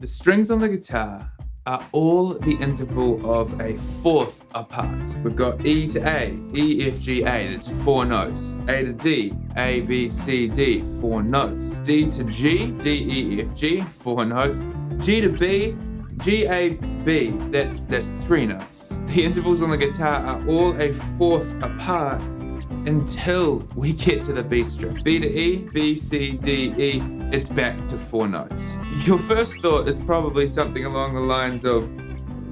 The strings on the guitar are all the interval of a fourth apart. We've got E to A, E, F, G, A, that's 4 notes. A to D, A, B, C, D, 4 notes. D to G, D, E, F, G, 4 notes. G to B, G, A, B, that's 3 notes. The intervals on the guitar are all a fourth apart until we get to the B string. B to E, B, C, D, E, it's back to 4 notes. Your first thought is probably something along the lines of,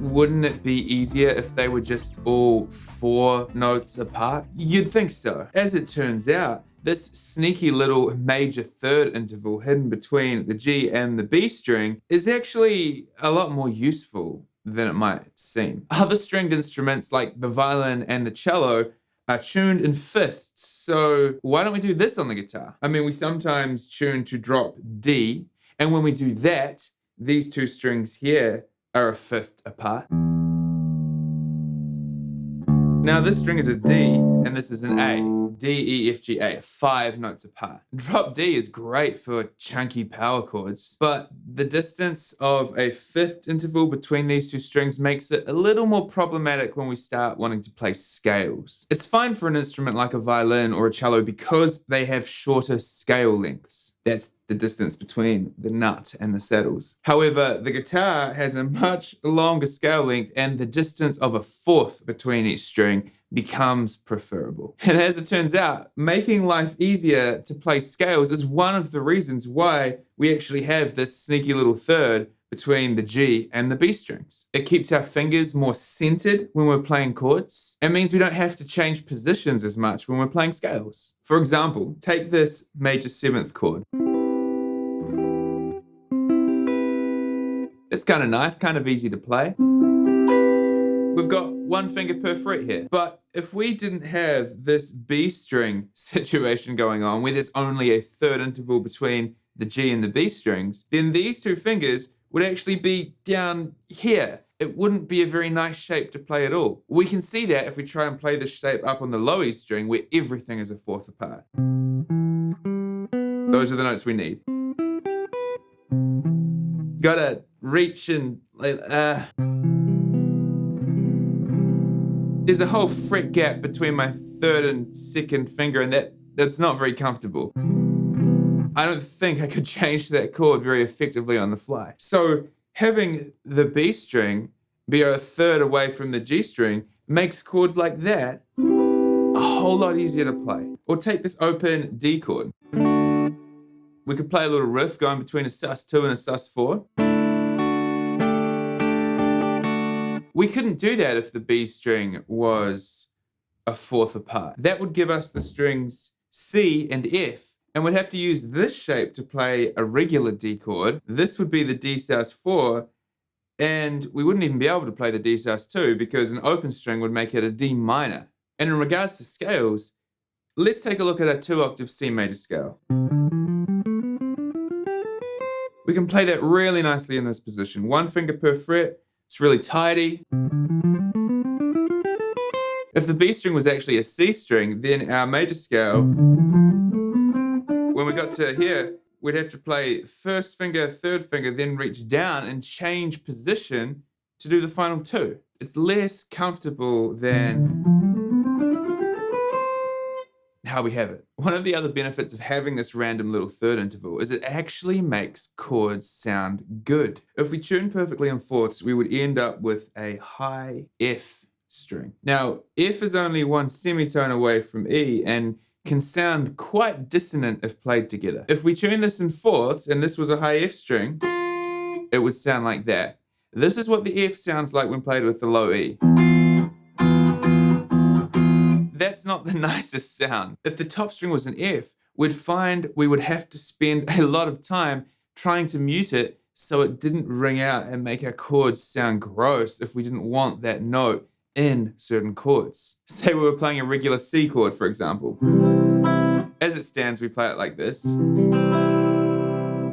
wouldn't it be easier if they were just all 4 notes apart? You'd think so. As it turns out, this sneaky little major third interval hidden between the G and the B string is actually a lot more useful than it might seem. Other stringed instruments like the violin and the cello are tuned in fifths, so why don't we do this on the guitar? I mean, we sometimes tune to drop D, and when we do that, these 2 strings here are a fifth apart. Now this string is a D, and this is an A. D, E, F, G, A, 5 notes apart. Drop D is great for chunky power chords, but the distance of a fifth interval between these 2 strings makes it a little more problematic when we start wanting to play scales. It's fine for an instrument like a violin or a cello because they have shorter scale lengths. That's the distance between the nut and the saddles. However, the guitar has a much longer scale length, and the distance of a fourth between each string becomes preferable. And as it turns out, making life easier to play scales is one of the reasons why we actually have this sneaky little third between the G and the B strings. It keeps our fingers more centered when we're playing chords. It means we don't have to change positions as much when we're playing scales. For example, take this major 7th chord. It's kind of nice, kind of easy to play. We've got 1 finger per fret here. But if we didn't have this B string situation going on, where there's only a third interval between the G and the B strings, then these 2 fingers would actually be down here. It wouldn't be a very nice shape to play at all. We can see that if we try and play this shape up on the low E string, where everything is a fourth apart. Those are the notes we need. Gotta reach and there's a whole fret gap between my 3rd and 2nd finger, and that's not very comfortable. I don't think I could change that chord very effectively on the fly. So having the B string be a third away from the G string makes chords like that a whole lot easier to play. Or take this open D chord. We could play a little riff going between a sus2 and a sus4. We couldn't do that if the B string was a fourth apart. That would give us the strings C and F, and we'd have to use this shape to play a regular D chord. This would be the D sus4, and we wouldn't even be able to play the D sus2 because an open string would make it a D minor. And in regards to scales, let's take a look at our 2-octave C major scale. We can play that really nicely in this position. 1 finger per fret. It's really tidy. If the B string was actually a C string, then our major scale, when we got to here, we'd have to play 1st finger, 3rd finger, then reach down and change position to do the final 2. It's less comfortable than how we have it. One of the other benefits of having this random little third interval is it actually makes chords sound good. If we tune perfectly in fourths, we would end up with a high F string. Now, F is only 1 semitone away from E and can sound quite dissonant if played together. If we tune this in fourths and this was a high F string, it would sound like that. This is what the F sounds like when played with the low E. That's not the nicest sound. If the top string was an F, we'd find we would have to spend a lot of time trying to mute it so it didn't ring out and make our chords sound gross if we didn't want that note in certain chords. Say we were playing a regular C chord, for example. As it stands, we play it like this,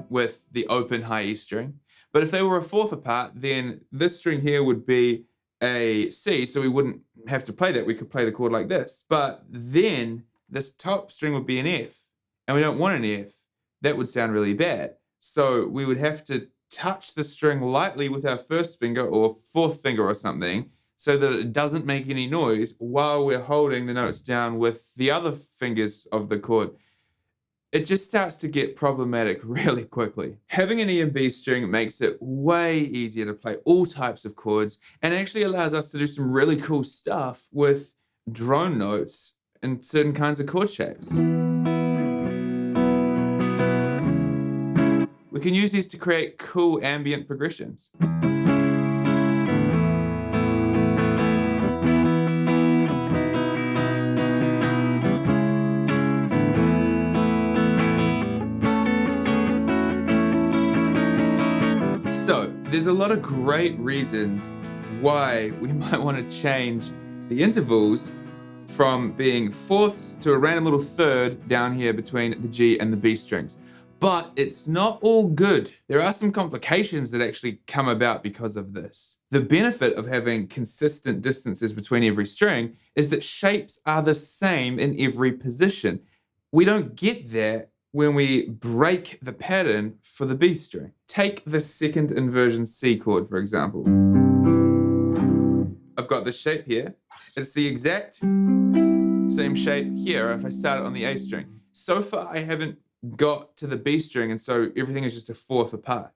with the open high E string. But if they were a fourth apart, then this string here would be a C, so we wouldn't have to play that. We could play the chord like this. But then this top string would be an F, and we don't want an F. That would sound really bad. So we would have to touch the string lightly with our first finger or fourth finger or something so that it doesn't make any noise while we're holding the notes down with the other fingers of the chord, it just starts to get problematic really quickly. Having an E and B string makes it way easier to play all types of chords and actually allows us to do some really cool stuff with drone notes and certain kinds of chord shapes. We can use these to create cool ambient progressions. So, there's a lot of great reasons why we might want to change the intervals from being fourths to a random little third down here between the G and the B strings. But it's not all good. There are some complications that actually come about because of this. The benefit of having consistent distances between every string is that shapes are the same in every position. We don't get that when we break the pattern for the B string. Take the second inversion C chord, for example. I've got this shape here. It's the exact same shape here if I start it on the A string. So far, I haven't got to the B string, and so everything is just a fourth apart.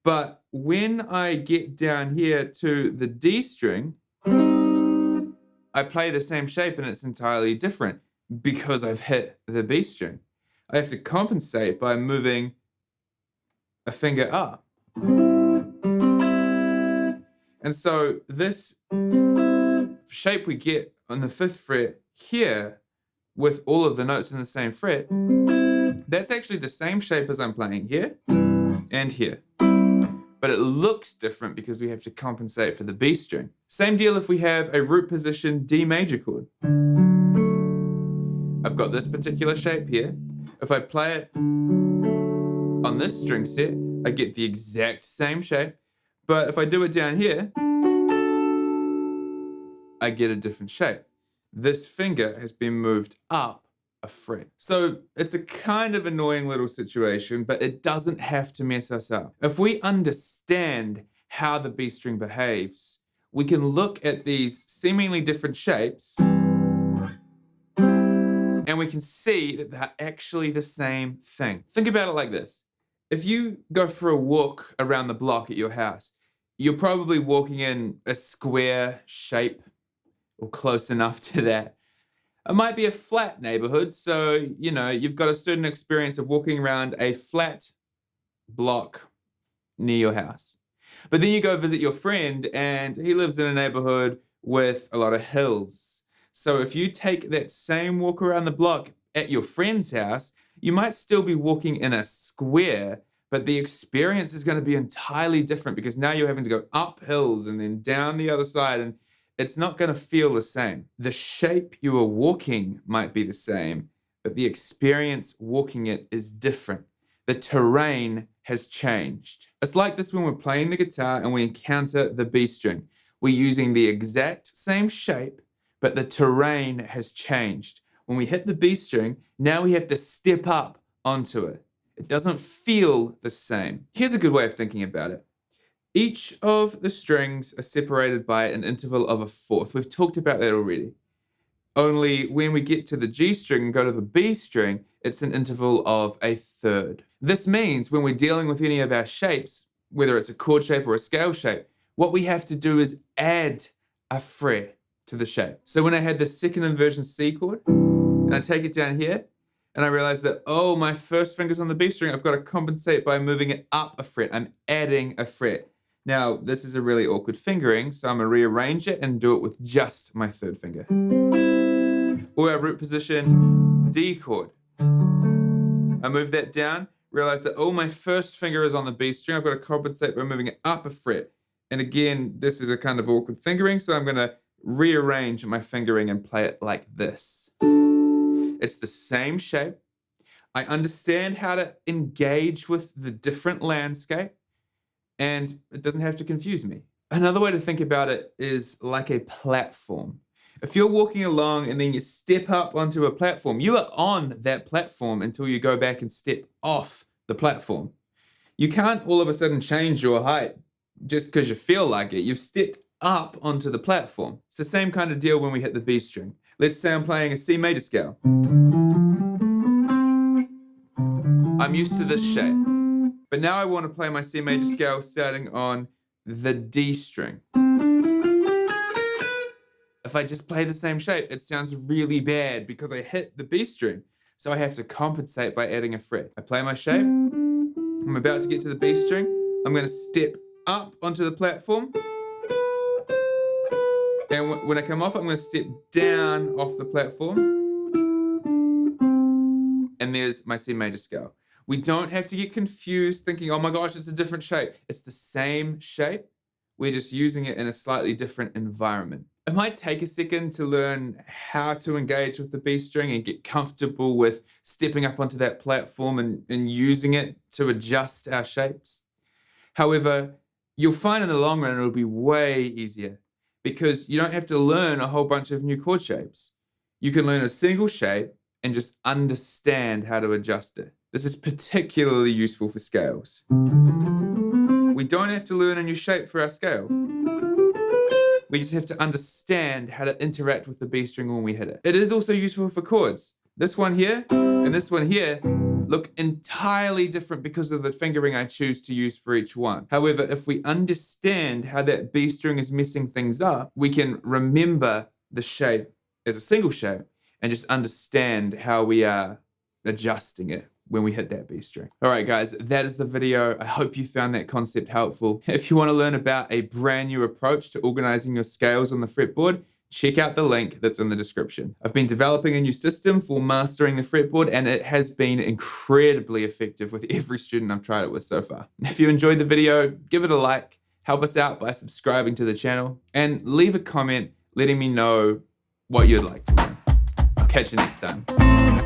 But when I get down here to the D string, I play the same shape and it's entirely different because I've hit the B string. I have to compensate by moving a finger up. And so this shape we get on the 5th fret here with all of the notes in the same fret, that's actually the same shape as I'm playing here and here. But it looks different because we have to compensate for the B string. Same deal if we have a root position D major chord. I've got this particular shape here. If I play it on this string set, I get the exact same shape. But if I do it down here, I get a different shape. This finger has been moved up a fret. So it's a kind of annoying little situation, but it doesn't have to mess us up. If we understand how the B string behaves, we can look at these seemingly different shapes and we can see that they're actually the same thing. Think about it like this. If you go for a walk around the block at your house, you're probably walking in a square shape or close enough to that. It might be a flat neighborhood, so, you've got a certain experience of walking around a flat block near your house. But then you go visit your friend and he lives in a neighborhood with a lot of hills. So if you take that same walk around the block at your friend's house, you might still be walking in a square, but the experience is going to be entirely different because now you're having to go up hills and then down the other side, and it's not going to feel the same. The shape you are walking might be the same, but the experience walking it is different. The terrain has changed. It's like this when we're playing the guitar and we encounter the B string. We're using the exact same shape, but the terrain has changed. When we hit the B string, now we have to step up onto it. It doesn't feel the same. Here's a good way of thinking about it. Each of the strings are separated by an interval of a fourth. We've talked about that already. Only when we get to the G string and go to the B string, it's an interval of a third. This means when we're dealing with any of our shapes, whether it's a chord shape or a scale shape, what we have to do is add a fret to the shape. So when I had the second inversion C chord, and I take it down here, and I realize that, my first finger's on the B string, I've got to compensate by moving it up a fret. I'm adding a fret. Now, this is a really awkward fingering, so I'm gonna rearrange it and do it with just my third finger. Or our root position D chord. I move that down, realize that, my first finger is on the B string, I've got to compensate by moving it up a fret. And again, this is a kind of awkward fingering, so I'm gonna rearrange my fingering and play it like this. It's the same shape. I understand how to engage with the different landscape, and it doesn't have to confuse me. Another way to think about it is like a platform. If you're walking along and then you step up onto a platform, you are on that platform until you go back and step off the platform. You can't all of a sudden change your height just because you feel like it. You've stepped up onto the platform. It's the same kind of deal when we hit the B string. Let's say I'm playing a C major scale. I'm used to this shape, but now I want to play my C major scale starting on the D string. If I just play the same shape, it sounds really bad because I hit the B string. So I have to compensate by adding a fret. I play my shape. I'm about to get to the B string. I'm going to step up onto the platform. And when I come off, I'm going to step down off the platform. And there's my C major scale. We don't have to get confused thinking, oh my gosh, it's a different shape. It's the same shape. We're just using it in a slightly different environment. It might take a second to learn how to engage with the B string and get comfortable with stepping up onto that platform and using it to adjust our shapes. However, you'll find in the long run it'll be way easier because you don't have to learn a whole bunch of new chord shapes. You can learn a single shape and just understand how to adjust it. This is particularly useful for scales. We don't have to learn a new shape for our scale. We just have to understand how to interact with the B string when we hit it. It is also useful for chords. This one here and this one here look entirely different because of the fingering I choose to use for each one. However, if we understand how that B string is messing things up, we can remember the shape as a single shape and just understand how we are adjusting it when we hit that B string. All right, guys, that is the video. I hope you found that concept helpful. If you want to learn about a brand new approach to organizing your scales on the fretboard, check out the link that's in the description. I've been developing a new system for mastering the fretboard, and it has been incredibly effective with every student I've tried it with so far. If you enjoyed the video, give it a like, help us out by subscribing to the channel, and leave a comment letting me know what you'd like to learn. I'll catch you next time.